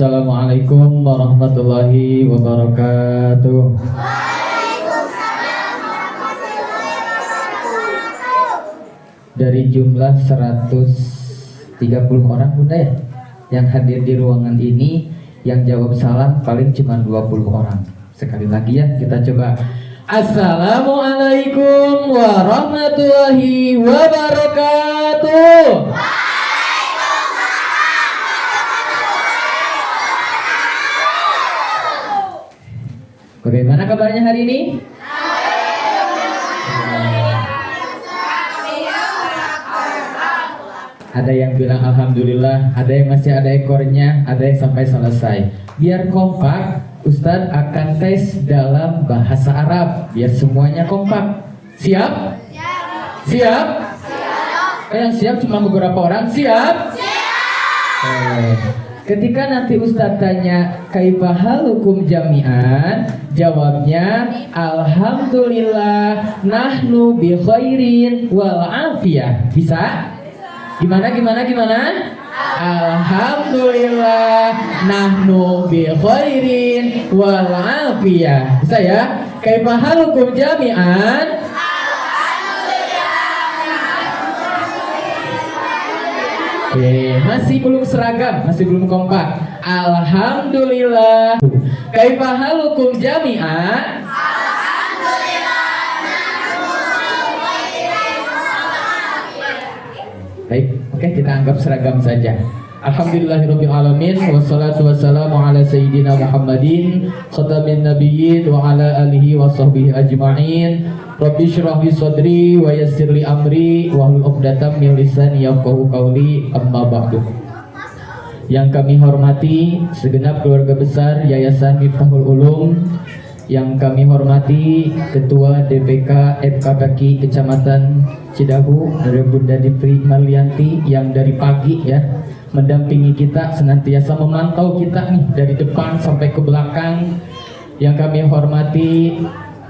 Assalamualaikum warahmatullahi wabarakatuh. Dari jumlah 130 orang Bunda ya yang hadir di ruangan ini, yang jawab salam paling cuma 20 orang. Sekali lagi ya, kita coba. Assalamualaikum warahmatullahi wabarakatuh. Bagaimana kabarnya hari ini? Ada yang bilang alhamdulillah, ada yang masih ada ekornya, ada yang sampai selesai. Biar kompak, Ustadz akan tes dalam bahasa Arab, biar semuanya kompak. Siap? Siap? Yang siap cuma beberapa orang. Siap? Ketika nanti Ustadz tanya kaifahalukum jami'an, jawabnya alhamdulillah nahnu bi khairin wal afiyah. Bisa? Gimana? Alhamdulillah nahnu bi khairin wal afiyah. Bisa ya? Kaifahalukum jami'an? Masih belum seragam, masih belum kompak. Alhamdulillah. Kaifahalukum jami'an? Baik, oke, kita anggap seragam saja. Alhamdulillahirabbil alamin, wassalatu wassalamu ala sayyidina Muhammadin khatamin nabiyyin wa ala alihi wa sahbihi ajma'in. Rabbi shrah li sadri wa yassir li amri wahlul 'uqdatam min lisani yafqahu qawli, amma ba'du. Yang kami hormati segenap keluarga besar Yayasan Miftahul Ulum, yang kami hormati Ketua DPK FKPKI Kecamatan Cidahu, dari Bunda Dipri Marlianti yang dari pagi ya mendampingi kita, senantiasa memantau kita nih dari depan sampai ke belakang. Yang kami hormati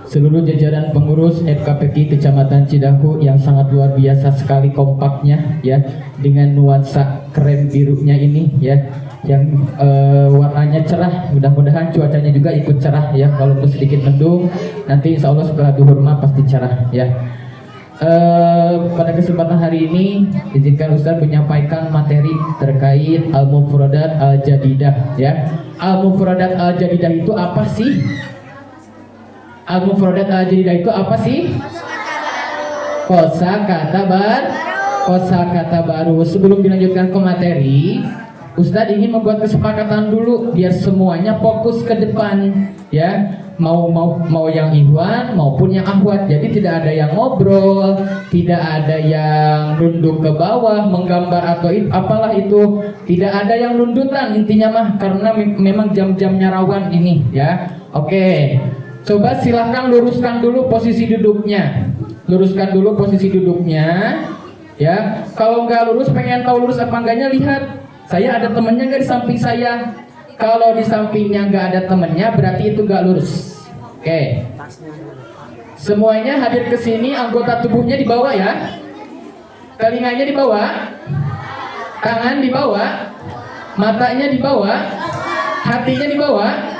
seluruh jajaran pengurus FKPKI Kecamatan Cidahu yang sangat luar biasa sekali kompaknya ya, dengan nuansa krem birunya ini ya, yang warnanya cerah. Mudah-mudahan cuacanya juga ikut cerah ya, walaupun sedikit mendung, nanti insya Allah setelah duhur mah pasti cerah ya. Pada kesempatan hari ini izinkan Ustaz menyampaikan materi terkait Al-Mufradat Al-Jadidah ya. Al-Mufradat Al-Jadidah itu apa sih? Al-Mufradat Al-Jadidah itu apa sih? Kosakata baru. Sebelum dilanjutkan ke materi, Ustadz ingin membuat kesepakatan dulu biar semuanya fokus ke depan ya. Mau yang ikhwan maupun yang akhwat. Jadi tidak ada yang ngobrol, tidak ada yang nunduk ke bawah menggambar atau apalah itu. Tidak ada yang nundutan intinya mah, karena memang jam-jamnya rawan ini ya. Oke. Coba silahkan luruskan dulu posisi duduknya. Ya. Kalau nggak lurus, pengen tahu lurus apa enggaknya, lihat. Saya ada temennya nggak di samping saya? Kalau di sampingnya nggak ada temennya, berarti itu nggak lurus. Oke. Semuanya hadir ke sini, anggota tubuhnya dibawa ya. Telinganya dibawa, tangan dibawa, matanya dibawa, hatinya dibawa.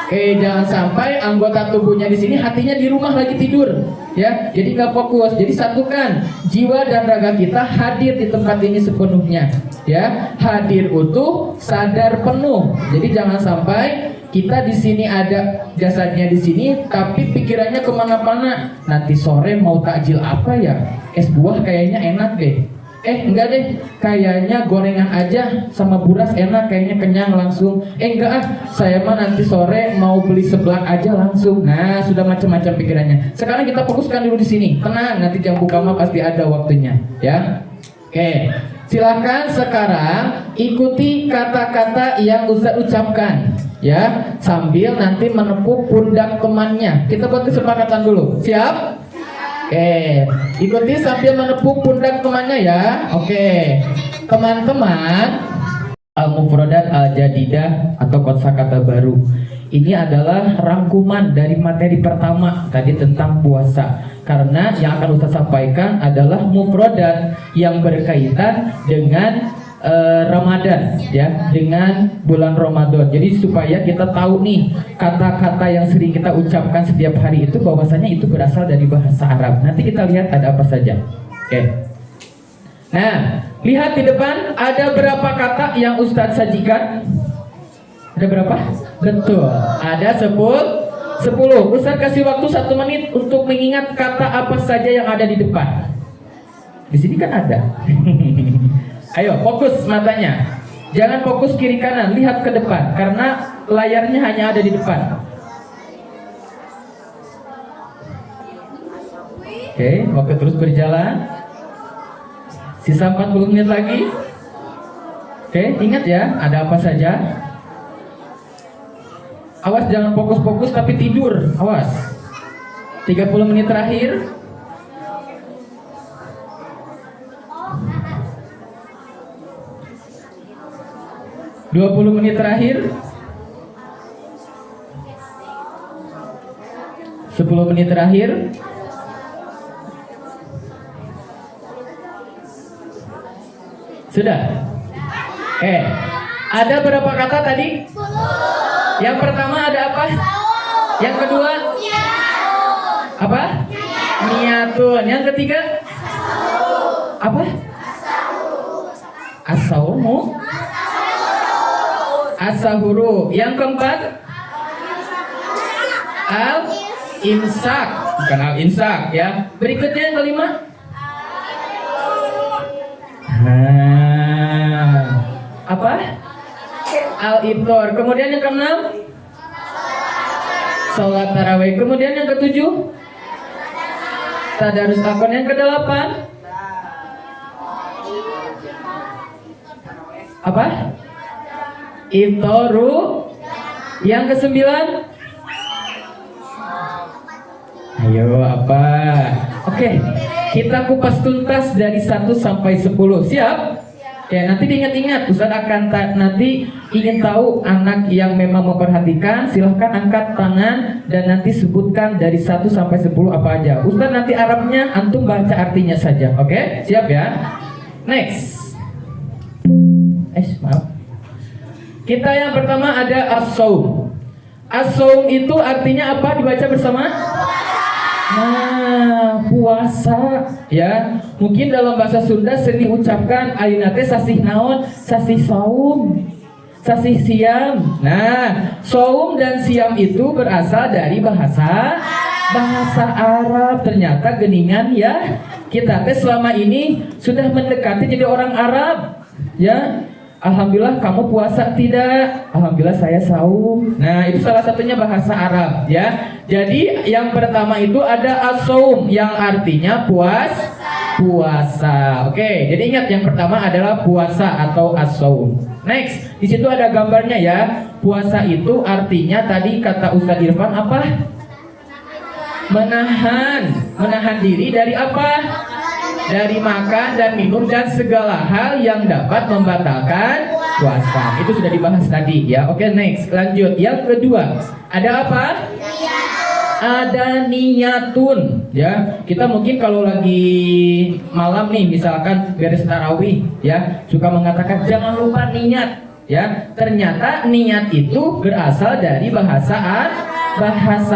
Oke, jangan sampai anggota tubuhnya di sini, hatinya di rumah lagi tidur, ya. Jadi nggak fokus. Jadi satukan jiwa dan raga kita hadir di tempat ini sepenuhnya, ya. Hadir utuh, sadar penuh. Jadi jangan sampai kita di sini ada jasadnya di sini, tapi pikirannya kemana-mana. Nanti sore mau takjil apa ya? Es buah kayaknya enak deh. Enggak deh, kayaknya gorengan aja sama buras enak, kayaknya kenyang langsung. Enggak saya mah nanti sore mau beli seblak aja langsung. Nah, sudah macam-macam pikirannya. Sekarang kita fokuskan dulu di sini. Tenang, nanti jam buka mah pasti ada waktunya, ya. Oke, silakan sekarang ikuti kata-kata yang Ustaz ucapkan, ya, sambil nanti menepuk pundak temannya. Kita buat kesepakatan dulu. Siap? Oke, ikuti sambil menepuk pundak temannya ya. Oke, teman-teman, Al-Mufradat Al-Jadidah atau kosakata baru. Ini adalah rangkuman dari materi pertama tadi tentang puasa. Karena yang akan Ustaz sampaikan adalah mufradat yang berkaitan dengan Ramadan ya, dengan bulan Ramadan. Jadi supaya kita tahu nih kata-kata yang sering kita ucapkan setiap hari itu bahwasanya itu berasal dari bahasa Arab. Nanti kita lihat ada apa saja. Oke. Nah, lihat di depan ada berapa kata yang Ustadz sajikan? Ada berapa? Betul. Ada 10. Ustadz kasih waktu 1 menit untuk mengingat kata apa saja yang ada di depan. Di sini kan ada. Ayo, fokus matanya. Jangan fokus kiri kanan, lihat ke depan karena layarnya hanya ada di depan. Oke, waktu terus berjalan. Sisa 40 menit lagi. Oke, ingat ya, ada apa saja. Awas jangan fokus-fokus tapi tidur. Awas. 30 menit terakhir. 20 menit terakhir. 10 menit terakhir. Sudah? Ada berapa kata tadi? 10. Yang pertama ada apa? Yang kedua? Apa? Niyatun. Yang ketiga? Apa? As-saumu. As-sahuru. Yang keempat? Al-imsak. Bukan al-imsak ya. Berikutnya yang kelima? Apa? Al-iftar. Kemudian yang keenam? Salat tarawih. Kemudian yang ketujuh? Tadarus akon. Yang kedelapan? Apa? Iftaru. Yang kesembilan? Ayo apa? Oke, kita kupas tuntas dari 1 sampai 10. Siap? Ya, nanti diingat-ingat. Ustaz akan nanti ingin tahu anak yang memang memperhatikan, silahkan angkat tangan dan nanti sebutkan dari 1 sampai 10 apa aja. Ustaz nanti Arabnya antum baca artinya saja. Oke? Siap ya? Next. Maaf. Kita yang pertama ada as-saum. As-saum itu artinya apa? Dibaca bersama? Nah, puasa ya. Mungkin dalam bahasa Sunda sering diucapkan ayeuna teh sasih naon? Sasih saum. Sasih siam. Nah, saum dan siam itu berasal dari bahasa Arab. Ternyata geningan ya. Kita teh selama ini sudah mendekati jadi orang Arab. Ya. Alhamdulillah kamu puasa tidak? Alhamdulillah saya saum. Nah, itu salah satunya bahasa Arab ya. Jadi yang pertama itu ada as-saum yang artinya puasa. Oke, jadi ingat yang pertama adalah puasa atau as-saum. Next, di situ ada gambarnya ya. Puasa itu artinya tadi kata Ustadz Irfan apa? Menahan diri dari apa? Dari makan dan minum dan segala hal yang dapat membatalkan puasa. Itu sudah dibahas tadi ya. Oke, next, lanjut. Yang kedua, ada apa? Ada niyatun ya. Kita mungkin kalau lagi malam nih misalkan beres tarawih ya, suka mengatakan jangan lupa niat ya. Ternyata niat itu berasal dari bahasa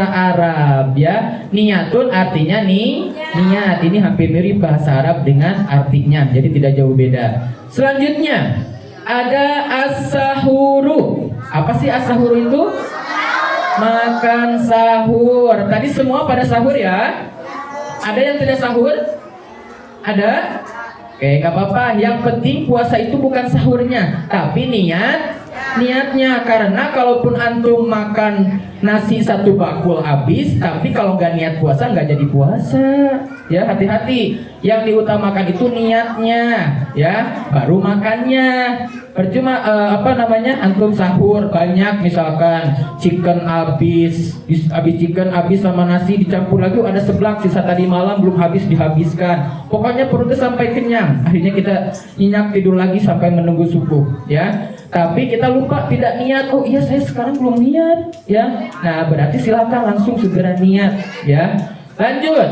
Arab ya. Niyatun artinya niat. Ini hampir mirip bahasa Arab dengan artinya, jadi tidak jauh beda. Selanjutnya ada as-sahuru. Apa sih as-sahuru itu? Makan sahur. Tadi semua pada sahur ya? Ada yang tidak sahur? Ada? Oke, gak apa-apa. Yang penting puasa itu bukan sahurnya, tapi niatnya. Karena kalaupun antum makan nasi 1 bakul habis, tapi kalau nggak niat puasa nggak jadi puasa. Ya, hati-hati. Yang diutamakan itu niatnya, ya, baru makannya. Percuma antum sahur banyak misalkan chicken habis chicken habis sama nasi dicampur lagi ada seblak sisa tadi malam belum dihabiskan. Pokoknya perutnya sampai kenyang. Akhirnya kita nyenyak tidur lagi sampai menunggu subuh, ya. Tapi kita lupa tidak niat. Oh iya, saya sekarang belum niat, ya. Nah, berarti silakan langsung segera niat, ya. Lanjut.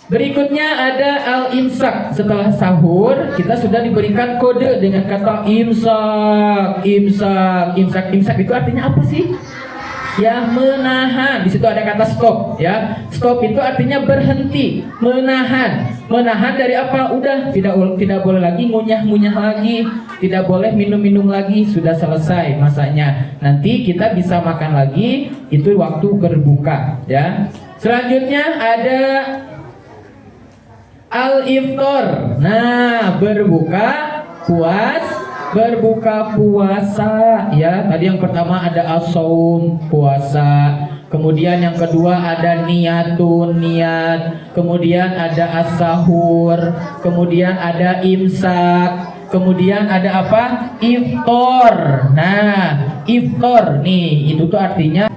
Berikutnya ada al-imsak. Setelah sahur, kita sudah diberikan kode dengan kata imsak, imsak, imsak. Imsak itu artinya apa sih? Ya, menahan. Di situ ada kata stop, ya. Stop itu artinya berhenti, menahan. Menahan dari apa? Udah tidak boleh lagi ngunyah-ngunyah lagi, tidak boleh minum-minum lagi, sudah selesai masanya. Nanti kita bisa makan lagi, itu waktu berbuka, ya. Selanjutnya ada al-iftar. Nah, berbuka puasa, ya. Tadi yang pertama ada as-saum, puasa. Kemudian yang kedua ada niyatun, niat. Kemudian ada as-sahur. Kemudian ada imsak. Kemudian ada apa? Iftar. Nah, iftar nih, itu tuh artinya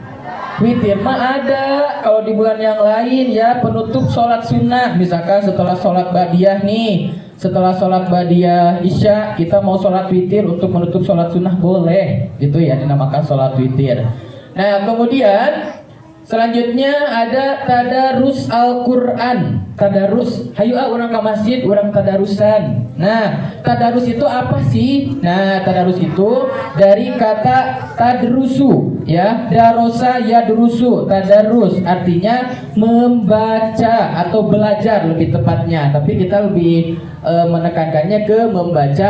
witir mah ada kalau di bulan yang lain, ya, penutup sholat sunnah. Misalkan setelah sholat badiah nih, setelah sholat badiah isya, kita mau sholat witir untuk menutup sholat sunnah, boleh, itu ya, dinamakan sholat witir. Nah, kemudian selanjutnya ada tadarus Al-Quran. Tadarus, hayu orang ke masjid, orang tadarusan. Nah, tadarus itu apa sih? Nah, tadarus itu dari kata tadrusu, ya, darosa yadrusu. Tadarus artinya membaca atau belajar lebih tepatnya, tapi kita lebih menekankannya ke membaca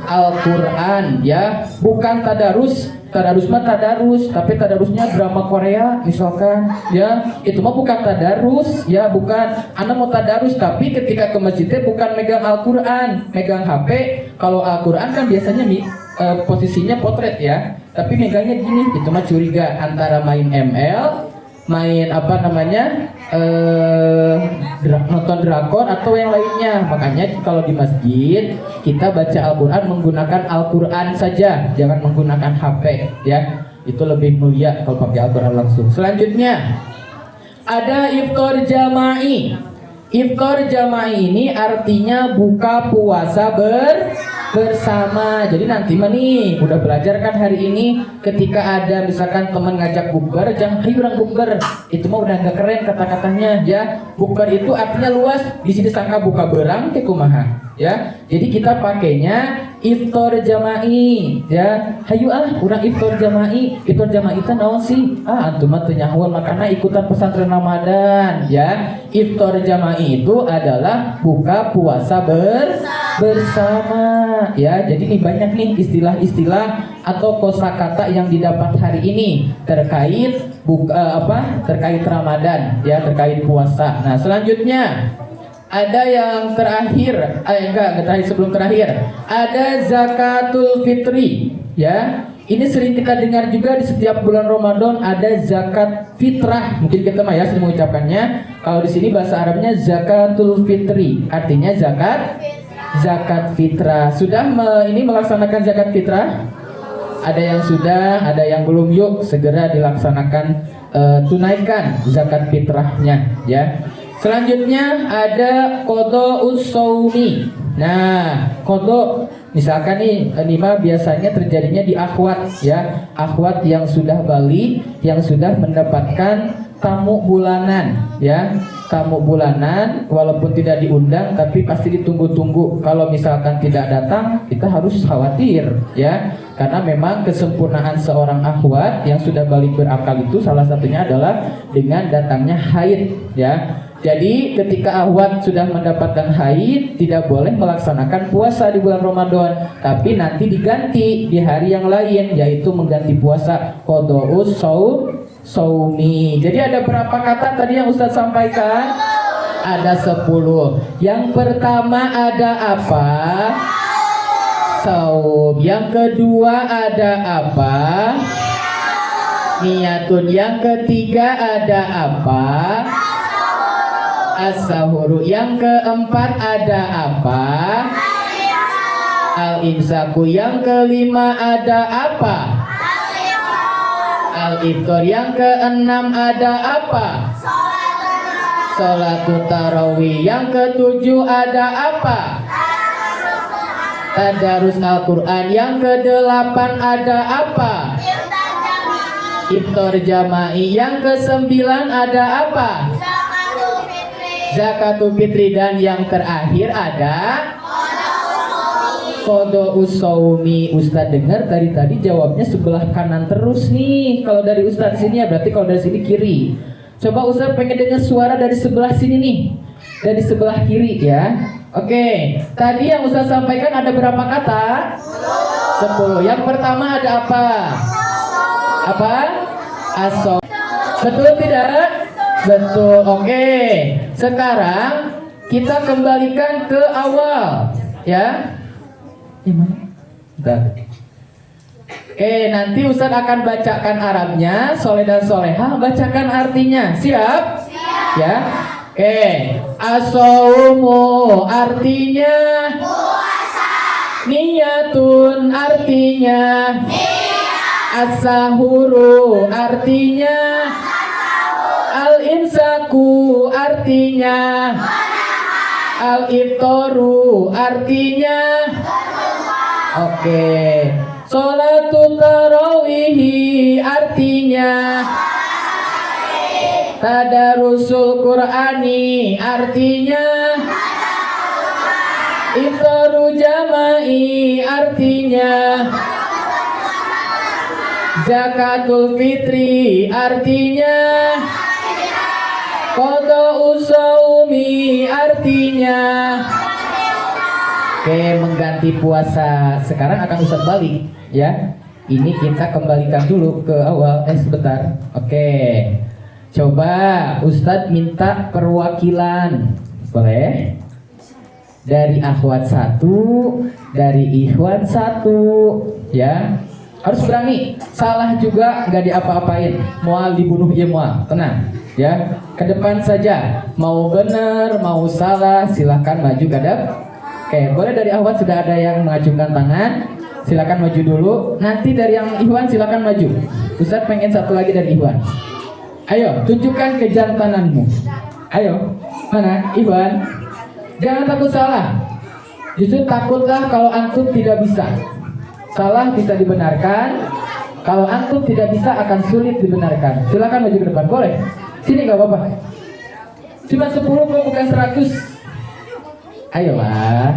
Al-Quran, ya, bukan tadarus. Tadarus mah tadarus, tapi tadarusnya drama Korea misalkan, ya, itu mah bukan tadarus, ya, bukan. Anda mau tadarus, tapi ketika ke masjidnya bukan megang Al-Quran, megang HP. Kalau Al-Quran kan biasanya posisinya potret, ya, tapi megangnya gini, itu mah curiga antara main ML, main apa namanya, nonton drakor atau yang lainnya. Makanya kalau di masjid kita baca Al-Quran menggunakan Al-Quran saja, jangan menggunakan HP, ya, itu lebih mulia kalau pakai Al-Quran langsung. Selanjutnya ada iftar jama'i. Iftar jama'i ini artinya buka puasa bersama. Jadi nanti mah nih udah belajar kan hari ini, ketika ada misalkan teman ngajak bukber, jangan ayo orang bukber, itu mah udah nggak keren kata-katanya, ya. Bukber itu artinya luas, di sini sangka buka berang ke kumaha, ya. Jadi kita pakainya iftar jama'i, ya. Hayu urang iftar jama'i. Iftar jama'i itu naon sih? Antum mah teu nyaho makana ikutan pesantren Ramadan, ya. Iftar jama'i itu adalah buka puasa bersama, ya. Jadi ini banyak nih istilah-istilah atau kosakata yang didapat hari ini terkait terkait Ramadan, ya, terkait puasa. Nah, selanjutnya ada yang terakhir, enggak terakhir, sebelum terakhir ada zakatul fitri, ya. Ini sering kita dengar juga di setiap bulan Ramadan ada zakat fitrah. Mungkin kita mah ya sering mengucapkannya. Kalau di sini bahasa Arabnya zakatul fitri, artinya zakat fitrah. Sudah ini melaksanakan zakat fitrah? Ada yang sudah, ada yang belum. Yuk segera dilaksanakan, tunaikan zakat fitrahnya, ya. Selanjutnya ada qadha us-shaumi. Nah, qadha misalkan nih, ini mah biasanya terjadinya di akhwat, ya. Akhwat yang sudah balik, yang sudah mendapatkan tamu bulanan, ya. Tamu bulanan walaupun tidak diundang tapi pasti ditunggu-tunggu. Kalau misalkan tidak datang, kita harus khawatir, ya. Karena memang kesempurnaan seorang akhwat yang sudah balik berakal itu salah satunya adalah dengan datangnya haid, ya. Jadi ketika akhwat sudah mendapatkan haid, tidak boleh melaksanakan puasa di bulan Ramadan, tapi nanti diganti di hari yang lain, yaitu mengganti puasa qadha'us shaumi. Jadi ada berapa kata tadi yang Ustadz sampaikan? Ada 10. Yang pertama ada apa? Saum. Yang kedua ada apa? Niyatun. Yang ketiga ada apa? As-sahuru. Yang keempat ada apa? Al-imsaku. Yang kelima ada apa? Al-iftar. Yang keenam ada apa? Sholatul tarawih. Yang ketujuh ada apa? Tadarus Al-Quran. Yang kedelapan ada apa? Iftar jama'i. Yang kesembilan ada apa? zakatul fitri, dan yang terakhir ada qada usaumi. Ustadz dengar dari tadi jawabnya sebelah kanan terus nih. Kalau dari Ustadz sini ya berarti, kalau dari sini kiri. Coba Ustadz pengen dengar suara dari sebelah sini nih, dari sebelah kiri ya. Oke, tadi yang Ustadz sampaikan ada berapa kata? 10. Yang pertama ada apa? Apa? Aso. Betul tidak? Betul. Oke. Sekarang kita kembalikan ke awal ya. Gimana? Bentar. Oke, nanti Ustadz akan bacakan Arabnya, Soleh dan Solehah bacakan artinya. Siap? Siap. Ya. Oke. As-saumu artinya puasa. Niyatun artinya niat. As-sahuru artinya al-imsaku artinya al-iftaru artinya. Oke. Sholatul tarawihi artinya tadarusul Qur'ani artinya iftaru jama'i artinya zakatul fitri artinya qada usaumi artinya. Oke, mengganti puasa. Sekarang akan Ustadz balik ya. Ini kita kembalikan dulu ke awal. Sebentar. Oke. Coba Ustadz minta perwakilan. Boleh? Dari akhwat 1, dari ikhwan 1 ya. Harus berani. Salah juga nggak diapa-apain. Mual dibunuh ya mual. Tenang ya. Ke depan saja. Mau benar, mau salah, silahkan maju ke depan. Oke, boleh dari akhwat sudah ada yang mengajukan tangan. Silakan maju dulu. Nanti dari yang ikhwan silakan maju. Ustadz pengen satu lagi dari ikhwan. Ayo, tunjukkan kejantananmu. Ayo, mana ikhwan? Jangan takut salah. Justru takutlah kalau antum tidak bisa. Salah bisa dibenarkan. Kalau antum tidak bisa akan sulit dibenarkan. Silakan maju ke depan. Boleh? Sini nggak apa-apa. Cuma 10 kok, bukan 100. Ayolah,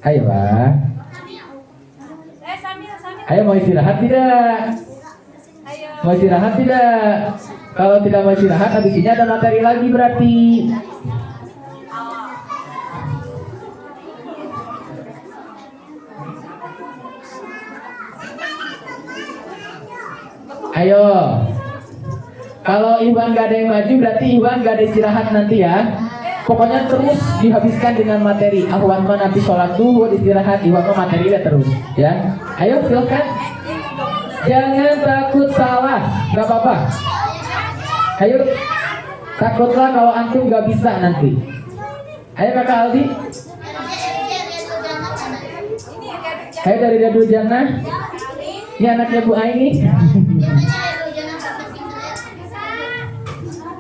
ayolah. Ayo, mau istirahat tidak? Mau istirahat tidak? Kalau tidak mau istirahat, habis ini ada materi lagi berarti. Ayo. Kalau Iwan gak ada yang maju, berarti Iwan gak ada istirahat nanti ya. Pokoknya terus dihabiskan dengan materi. Ahwan mah nanti sholat dulu, istirahat. Iwan mah materi ya terus ya. Ayo silakan. Jangan takut salah, nggak apa-apa. Ayo, takutlah kalau antum nggak bisa nanti. Ayo kakak Aldi. Ayo dari Dadul Jannah. Ini anaknya Bu Aini.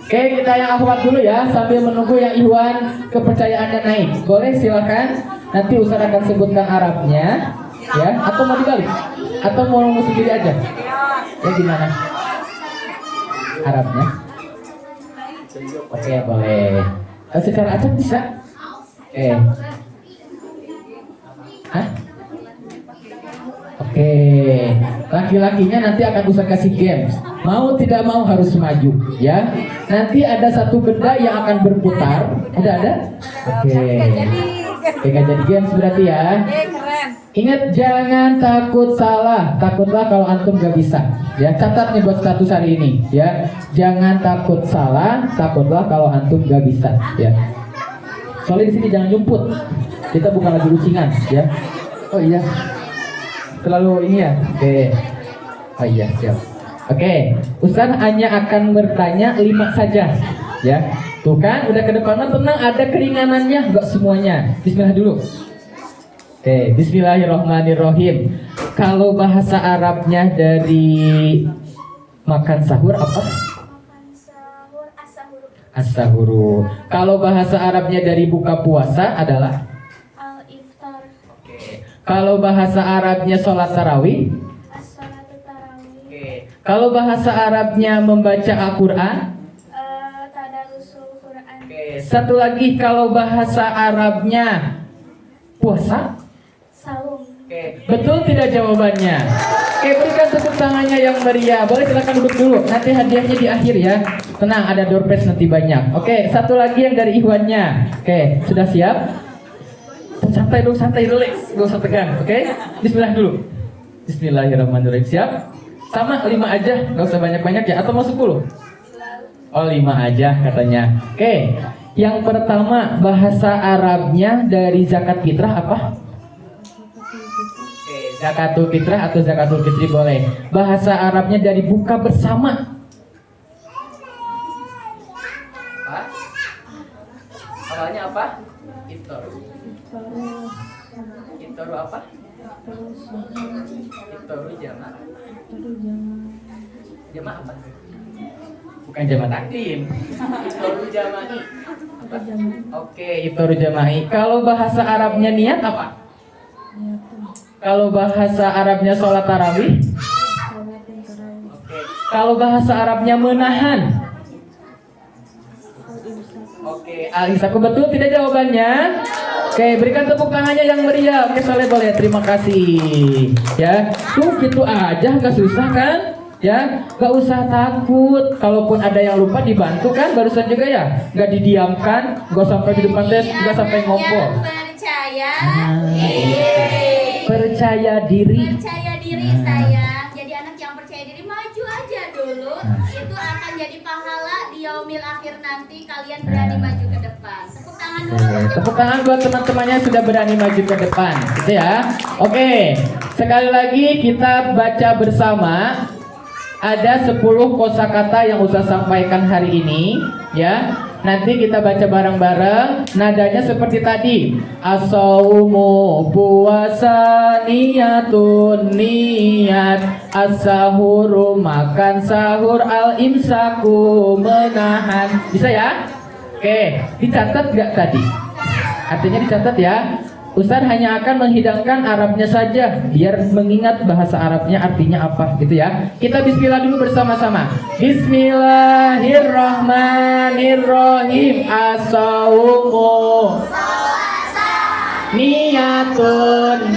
Oke, kita yang akhwat dulu ya, sambil menunggu yang Iwan kepercayaannya naik. Boleh, silakan. Nanti Ustaz akan sebutkan Arabnya, ya. Atau mau dibalik? Atau mau sendiri aja? Ya gimana? Arabnya? Oke, boleh. Secara acak bisa? Oke. Hah? Oke. Laki-lakinya nanti akan Ustaz kasih games. Mau tidak mau harus maju, ya. Nanti ada satu benda yang akan berputar. Udah ada? Oke. Oke, gak jadi games berarti ya. Ingat, jangan takut salah. Takutlah kalau antum gak bisa. Ya, catat nih buat status hari ini. Ya, jangan takut salah. Takutlah kalau antum gak bisa. Ya. Soalnya di sini jangan nyumput. Kita bukan lagi lucingan. Ya. Oh iya. Terlalu ini ya. Oke. Oh iya, siap. Oke, Ustaz hanya akan bertanya 5 saja, ya. Tuh kan, udah ke depan tenang, ada keringanannya, enggak semuanya. Bismillah dulu. Oke, Bismillahirrahmanirrahim. Kalau bahasa Arabnya dari makan sahur apa? As-sahuru. Kalau bahasa Arabnya dari buka puasa adalah al-iftar. Oke. Kalau bahasa Arabnya sholat tarawih? Kalau bahasa Arabnya membaca Al-Quran? Tadarusul Quran. Oke. satu lagi kalau bahasa Arabnya puasa? Saum. Oke, betul tidak jawabannya? Oke, berikan tepuk tangannya yang meriah. Boleh silakan duduk dulu. Nanti hadiahnya di akhir ya. Tenang, ada door prize nanti banyak. Oke, satu lagi yang dari Ikhwannya. Oke, sudah siap? Santai dulu, Lex. Gak usah tegang. Oke, Bismillah dulu. Bismillahirrahmanirrahim. Siap? Sama 5 aja, gak usah banyak-banyak ya. Atau mau 10? Oh, 5 aja katanya. Oke, yang pertama bahasa Arabnya dari zakat fitrah apa? Zakatul fitrah atau zakatul fitri boleh. Bahasa Arabnya dari buka bersama. Apa? Awalnya apa? Iftar. Iftar apa? Iftar jama'. Jama' apa? Bukan jama' takdim. Iftar jama'i. Apa? Oke, iftar jama'i. Kalau bahasa Arabnya niat apa? Kalau bahasa Arabnya sholat tarawih? Oke. Kalau bahasa Arabnya menahan? Oke, Al-Imsaku betul tidak jawabannya? Oke, berikan tepuk tangannya yang meriah. Oke, Soleh boleh, terima kasih. Ya, tuh gitu aja, nggak susah kan? Ya, nggak usah takut. Kalaupun ada yang lupa dibantu kan, barusan juga ya, nggak didiamkan, nggak sampai di depan tes, nggak sampai ngompol. Percaya. Percaya diri. Percaya diri saya. Jadi anak yang percaya diri maju aja dulu. Itu akan jadi pahala di yaumil akhir nanti kalian berani maju ke depan. Tepuk tangan dulu. Tepuk tangan buat teman-temannya sudah berani maju ke depan, gitu ya. Oke, sekali lagi kita baca bersama. Ada 10 kosakata yang Ustaz sampaikan hari ini, ya. Nanti kita baca bareng-bareng. Nadanya seperti tadi. As-saumu puasa, niyatun niat, as-sahuru makan sahur, al-imsaku menahan. Bisa ya? Oke, dicatat gak tadi? Artinya dicatat ya. Ustaz hanya akan menghidangkan Arabnya saja biar mengingat bahasa Arabnya artinya apa gitu ya. Kita bismillah dulu bersama-sama. Bismillahirrahmanirrahim. As-saumu niyatun,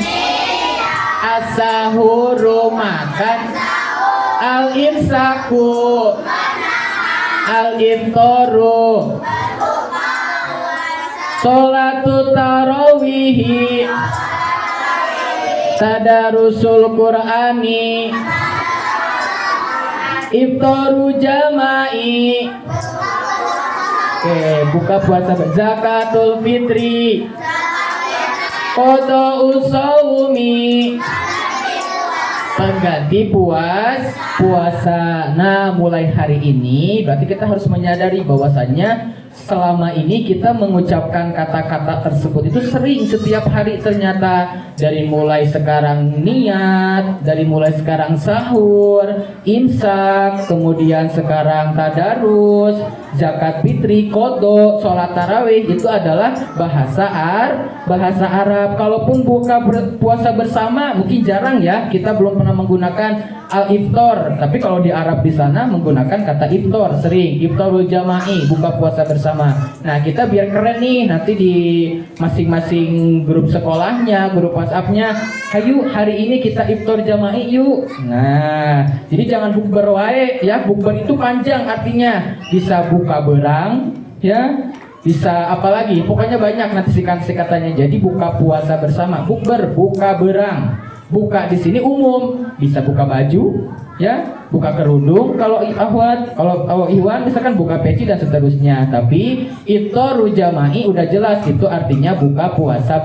as-sahuru makan, al-imsaku, al-iftaru, sholatu tarawihi, tadarusul qur'ani, iftaru jama'i. Oke, buka puasa, zakatul fitri, qada'us shaumi, pengganti puasa. Nah, mulai hari ini berarti kita harus menyadari bahwasannya selama ini kita mengucapkan kata-kata tersebut itu sering setiap hari ternyata. Dari mulai sekarang niat, dari mulai sekarang sahur, imsak, kemudian sekarang tadarus, zakat fitri, qadha, sholat tarawih, itu adalah bahasa Arab. Kalaupun buka puasa bersama mungkin jarang ya, kita belum pernah menggunakan al-iftar, tapi kalau di Arab di sana menggunakan kata iftar sering. Iftarul jama'i, buka puasa bersama. Nah, kita biar keren nih nanti di masing-masing grup sekolahnya, grup WhatsApp-nya, ayo hari ini kita iftar jama'i yuk. Nah, jadi jangan bukber wae ya. Bukber itu panjang artinya, bisa buka berang ya, bisa apa lagi, pokoknya banyak nanti singkatan-singkatannya. Jadi buka puasa bersama, bukber, buka berang. Buka di sini umum, bisa buka baju, ya, buka kerudung. Kalau ahwat, kalau ikhwan misalkan buka peci dan seterusnya. Tapi iftaru jama'i udah jelas itu artinya buka puasa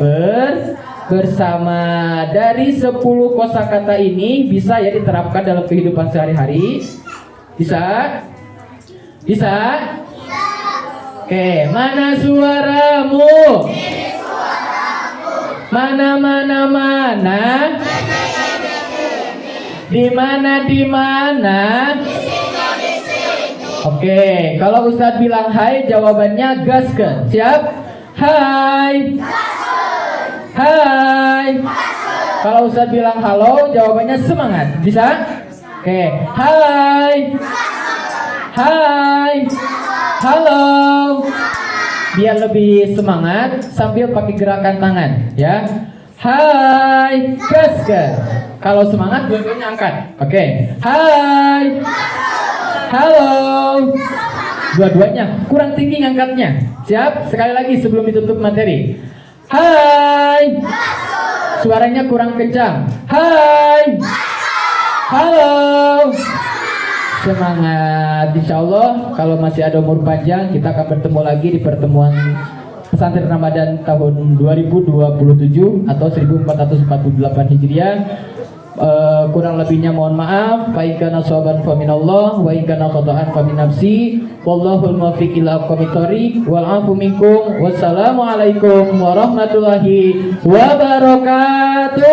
bersama. Dari 10 kosakata ini bisa ya diterapkan dalam kehidupan sehari-hari. Bisa? Bisa? Oke, mana suaramu? Mana? Di mana? Oke, kalau Ustadz bilang hai, jawabannya gaskeun. Siap? Hai. Hai. Kalau Ustadz bilang halo, jawabannya semangat. Bisa? Oke, hai. Hai. Halo. biar lebih semangat sambil pakai gerakan tangan ya. Hai, gas. Kalau semangat dua-duanya angkat. Oke. Hai. Halo. Dua-duanya kurang tinggi ngangkatnya. Siap? Sekali lagi sebelum ditutup materi. Hai. Suaranya kurang kencang. Hai. Halo. Semangat. Insya Allah kalau masih ada umur panjang kita akan bertemu lagi di pertemuan Pesantren Ramadan tahun 2027 atau 1448 Hijriah. Kurang lebihnya mohon maaf. Fa in kana shawaban fa minallah wa in kana khata'an fa min nafsi. Wallahul muwaffiq ila aqwamit thoriq wal 'afu minkum. Wassalamu alaikum warahmatullahi wabarakatuh.